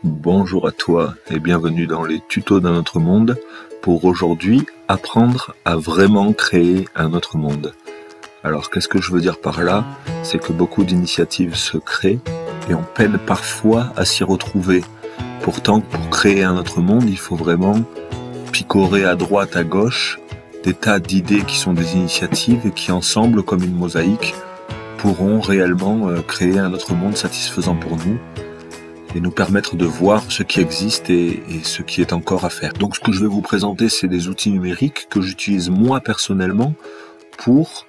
Bonjour à toi et bienvenue dans les tutos d'un autre monde pour aujourd'hui apprendre à vraiment créer un autre monde. Alors qu'est-ce que je veux dire par là? C'est que beaucoup d'initiatives se créent et on peine parfois à s'y retrouver. Pourtant, pour créer un autre monde, il faut vraiment picorer à droite, à gauche, des tas d'idées qui sont des initiatives et qui ensemble, comme une mosaïque, pourront réellement créer un autre monde satisfaisant pour nous et nous permettre de voir ce qui existe et ce qui est encore à faire. Donc ce que je vais vous présenter, c'est des outils numériques que j'utilise moi personnellement pour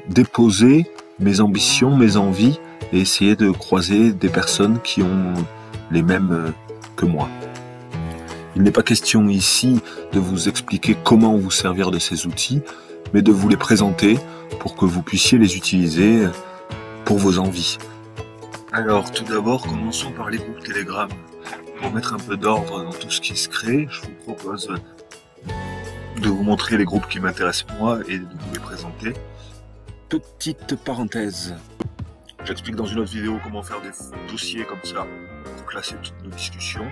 déposer mes ambitions, mes envies et essayer de croiser des personnes qui ont les mêmes que moi. Il n'est pas question ici de vous expliquer comment vous servir de ces outils, mais de vous les présenter pour que vous puissiez les utiliser pour vos envies. Alors tout d'abord, commençons par les groupes Telegram. Pour mettre un peu d'ordre dans tout ce qui se crée, je vous propose de vous montrer les groupes qui m'intéressent moi et de vous les présenter. Petite parenthèse, j'explique dans une autre vidéo comment faire des dossiers comme ça pour classer toutes nos discussions.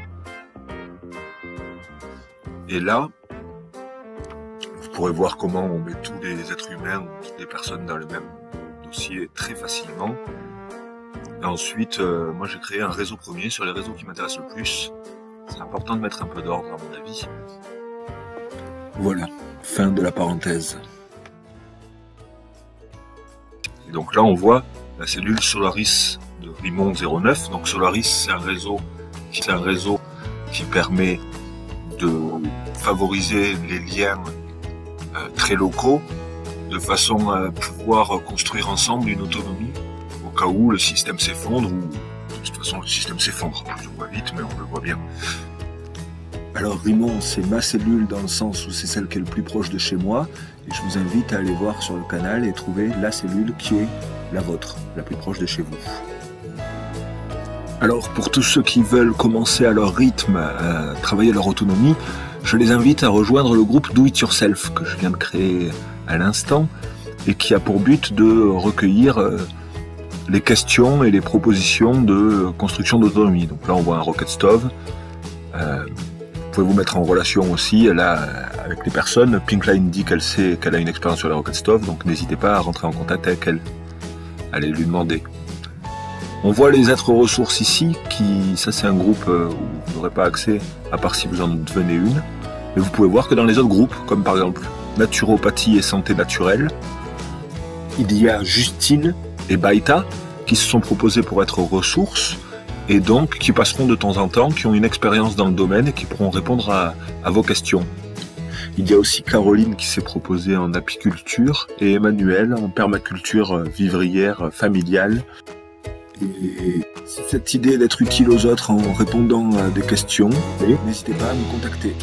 Et là, vous pourrez voir comment on met tous les êtres humains ou toutes les personnes dans le même dossier très facilement. Et ensuite, moi j'ai créé un réseau premier sur les réseaux qui m'intéressent le plus. C'est important de mettre un peu d'ordre à mon avis. Voilà, fin de la parenthèse. Et donc là on voit la cellule Solaris de Rimond 09. Donc Solaris c'est un réseau qui permet de favoriser les liens très locaux de façon à pouvoir construire ensemble une autonomie au cas où le système s'effondre, ou de toute façon le système s'effondre plus ou moins vite, mais on le voit bien. Alors Rimond, c'est ma cellule dans le sens où c'est celle qui est le plus proche de chez moi, et je vous invite à aller voir sur le canal et trouver la cellule qui est la vôtre, la plus proche de chez vous. Alors pour tous ceux qui veulent commencer à leur rythme, à travailler leur autonomie, je les invite à rejoindre le groupe Do It Yourself que je viens de créer à l'instant et qui a pour but de recueillir les questions et les propositions de construction d'autonomie. Donc là on voit un Rocket Stove. Vous pouvez vous mettre en relation aussi là avec les personnes. Pinkline dit qu'elle sait qu'elle a une expérience sur la Rocket Stove, donc n'hésitez pas à rentrer en contact avec elle. Allez lui demander. On voit les êtres ressources ici, ça c'est un groupe où vous n'aurez pas accès, à part si vous en devenez une. Mais vous pouvez voir que dans les autres groupes, comme par exemple naturopathie et santé naturelle, il y a Justine et Baïta qui se sont proposés pour être ressources et donc qui passeront de temps en temps, qui ont une expérience dans le domaine et qui pourront répondre à vos questions. Il y a aussi Caroline qui s'est proposée en apiculture et Emmanuel en permaculture vivrière familiale. Et cette idée d'être utile aux autres en répondant à des questions, n'hésitez pas à me contacter.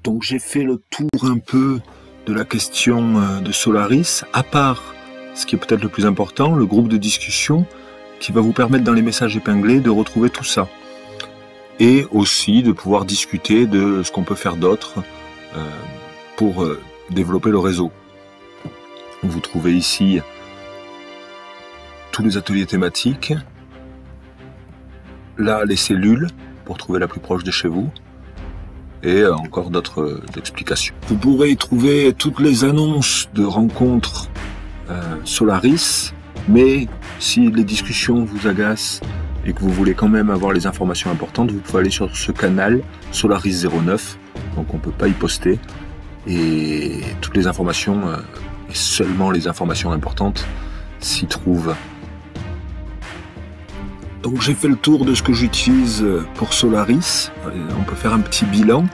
Donc j'ai fait le tour un peu de la question de Solaris, à part ce qui est peut-être le plus important, le groupe de discussion qui va vous permettre dans les messages épinglés de retrouver tout ça. Et aussi de pouvoir discuter de ce qu'on peut faire d'autre pour développer le réseau. Vous trouvez ici tous les ateliers thématiques, là les cellules pour trouver la plus proche de chez vous, et encore d'autres explications. Vous pourrez y trouver toutes les annonces de rencontres Solaris, mais si les discussions vous agacent et que vous voulez quand même avoir les informations importantes, vous pouvez aller sur ce canal Solaris 09, donc on ne peut pas y poster, et toutes les informations, et seulement les informations importantes, s'y trouvent. Donc j'ai fait le tour de ce que j'utilise pour Solaris. On peut faire un petit bilan.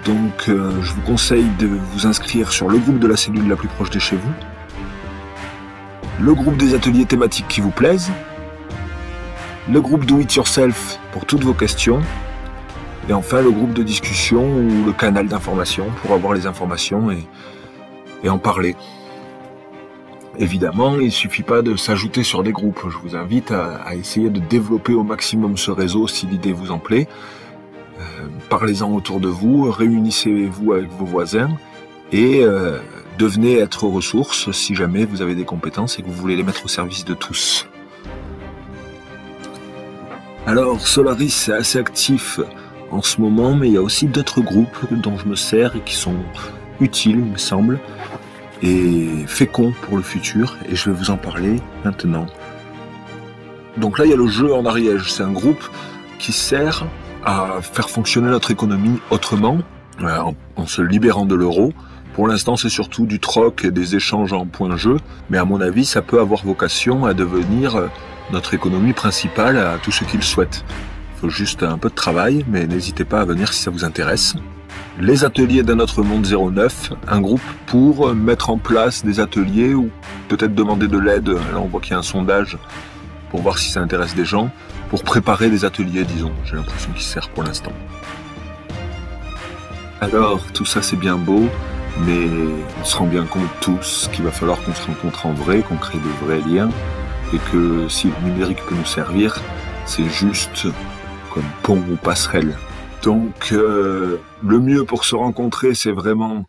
Donc je vous conseille de vous inscrire sur le groupe de la cellule la plus proche de chez vous, le groupe des ateliers thématiques qui vous plaisent, le groupe Do It Yourself pour toutes vos questions, et enfin le groupe de discussion ou le canal d'information pour avoir les informations et en parler. Évidemment, il ne suffit pas de s'ajouter sur des groupes. Je vous invite à essayer de développer au maximum ce réseau si l'idée vous en plaît. Parlez-en autour de vous, réunissez-vous avec vos voisins et devenez être ressources si jamais vous avez des compétences et que vous voulez les mettre au service de tous. Alors Solaris c'est assez actif en ce moment, mais il y a aussi d'autres groupes dont je me sers et qui sont utiles, il me semble, et féconds pour le futur, et je vais vous en parler maintenant. Donc là il y a le jeu en Ariège, c'est un groupe qui sert à faire fonctionner notre économie autrement, en se libérant de l'euro. Pour l'instant, c'est surtout du troc et des échanges en points-jeu, mais à mon avis, ça peut avoir vocation à devenir notre économie principale à tous ceux qui le souhaitent. Il faut juste un peu de travail, mais n'hésitez pas à venir si ça vous intéresse. Les ateliers d'un autre monde 09, un groupe pour mettre en place des ateliers ou peut-être demander de l'aide. Là, on voit qu'il y a un sondage pour voir si ça intéresse des gens, pour préparer des ateliers, disons. J'ai l'impression qu'il sert pour l'instant. Alors, tout ça c'est bien beau, mais on se rend bien compte tous qu'il va falloir qu'on se rencontre en vrai, qu'on crée de vrais liens, et que si le numérique peut nous servir, c'est juste comme pont ou passerelle. Donc le mieux pour se rencontrer, c'est vraiment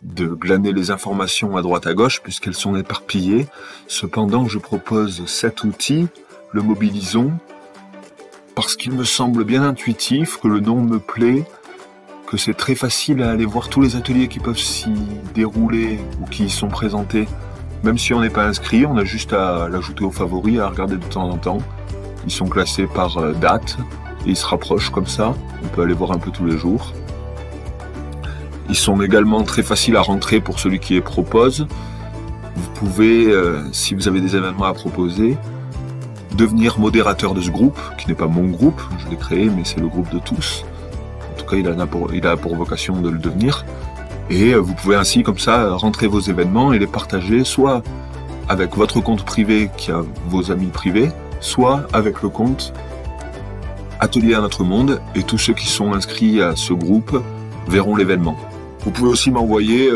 de glaner les informations à droite à gauche, puisqu'elles sont éparpillées. Cependant, je propose cet outil, le Mobilisons, parce qu'il me semble bien intuitif, que le nom me plaît, que c'est très facile à aller voir tous les ateliers qui peuvent s'y dérouler ou qui y sont présentés. Même si on n'est pas inscrit, on a juste à l'ajouter aux favoris, à regarder de temps en temps. Ils sont classés par date et ils se rapprochent comme ça. On peut aller voir un peu tous les jours. Ils sont également très faciles à rentrer pour celui qui les propose. Vous pouvez, si vous avez des événements à proposer, devenir modérateur de ce groupe, qui n'est pas mon groupe, je l'ai créé, mais c'est le groupe de tous. En tout cas, il a pour vocation de le devenir. Et vous pouvez ainsi, comme ça, rentrer vos événements et les partager, soit avec votre compte privé qui a vos amis privés, soit avec le compte Atelier à notre monde, et tous ceux qui sont inscrits à ce groupe verront l'événement. Vous pouvez aussi m'envoyer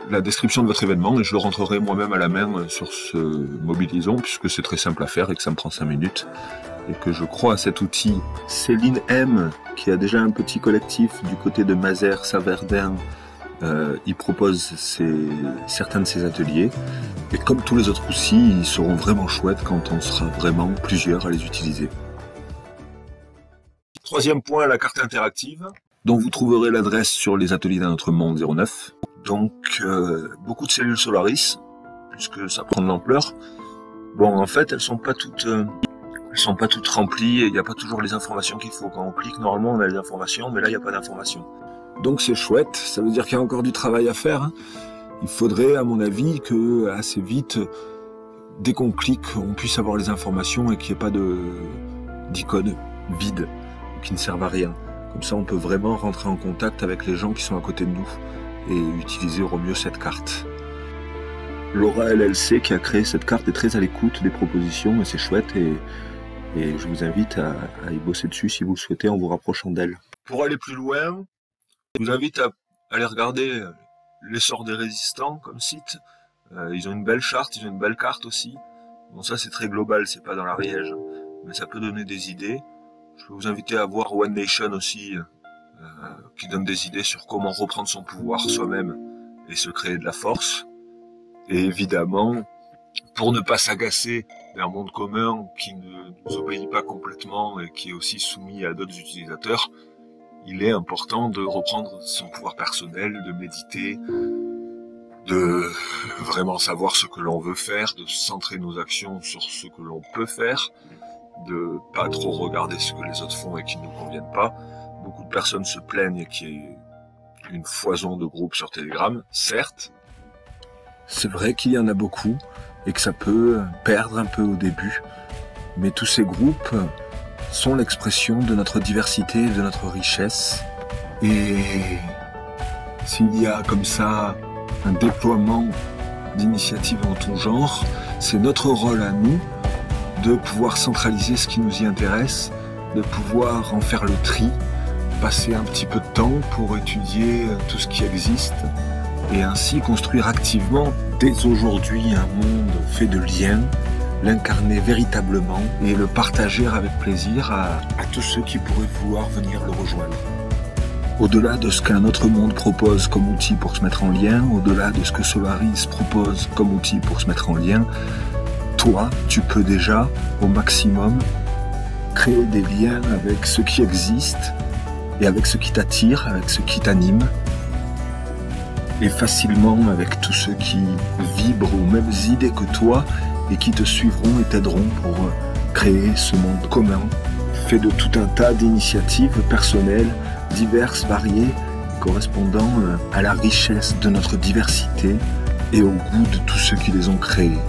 la description de votre événement et je le rentrerai moi-même à la main sur ce Mobilisons, puisque c'est très simple à faire et que ça me prend 5 minutes. Et que je crois à cet outil. Céline M, qui a déjà un petit collectif du côté de Mazères, Saverdin, il propose certains de ses ateliers. Et comme tous les autres outils, ils seront vraiment chouettes quand on sera vraiment plusieurs à les utiliser. Troisième point, la carte interactive, dont vous trouverez l'adresse sur les ateliers d'un autre monde 09. Donc, beaucoup de cellules Solaris, puisque ça prend de l'ampleur. Bon, en fait, elles sont pas toutes remplies, et il n'y a pas toujours les informations qu'il faut. Quand on clique, normalement, on a les informations, mais là, il n'y a pas d'informations. Donc c'est chouette, ça veut dire qu'il y a encore du travail à faire. Il faudrait, à mon avis, que assez vite, dès qu'on clique, on puisse avoir les informations et qu'il n'y ait pas d'icônes vides qui ne servent à rien. Comme ça, on peut vraiment rentrer en contact avec les gens qui sont à côté de nous et utiliser au mieux cette carte. Laura LLC, qui a créé cette carte, est très à l'écoute des propositions et c'est chouette. Et je vous invite à y bosser dessus si vous le souhaitez en vous rapprochant d'elle. Pour aller plus loin, je vous invite à aller regarder l'essor des résistants comme site. Ils ont une belle charte, ils ont une belle carte aussi. Bon, ça c'est très global, c'est pas dans l'Ariège, mais ça peut donner des idées. Je peux vous inviter à voir One Nation aussi, qui donne des idées sur comment reprendre son pouvoir soi-même et se créer de la force. Et évidemment, pour ne pas s'agacer d'un monde commun qui ne nous obéit pas complètement et qui est aussi soumis à d'autres utilisateurs, il est important de reprendre son pouvoir personnel, de méditer, de vraiment savoir ce que l'on veut faire, de centrer nos actions sur ce que l'on peut faire, de pas trop regarder ce que les autres font et qui ne nous conviennent pas. Beaucoup de personnes se plaignent qu'il y ait une foison de groupes sur Telegram, certes. C'est vrai qu'il y en a beaucoup et que ça peut perdre un peu au début, mais tous ces groupes sont l'expression de notre diversité et de notre richesse. Et s'il y a comme ça un déploiement d'initiatives en tout genre, c'est notre rôle à nous de pouvoir centraliser ce qui nous y intéresse, de pouvoir en faire le tri, passer un petit peu de temps pour étudier tout ce qui existe et ainsi construire activement dès aujourd'hui un monde fait de liens, l'incarner véritablement et le partager avec plaisir à tous ceux qui pourraient vouloir venir le rejoindre. Au-delà de ce qu'un autre monde propose comme outil pour se mettre en lien, au-delà de ce que Solaris propose comme outil pour se mettre en lien, toi, tu peux déjà, au maximum, créer des liens avec ce qui existe et avec ce qui t'attire, avec ce qui t'anime, et facilement avec tous ceux qui vibrent aux mêmes idées que toi et qui te suivront et t'aideront pour créer ce monde commun, fait de tout un tas d'initiatives personnelles, diverses, variées, correspondant à la richesse de notre diversité et au goût de tous ceux qui les ont créées.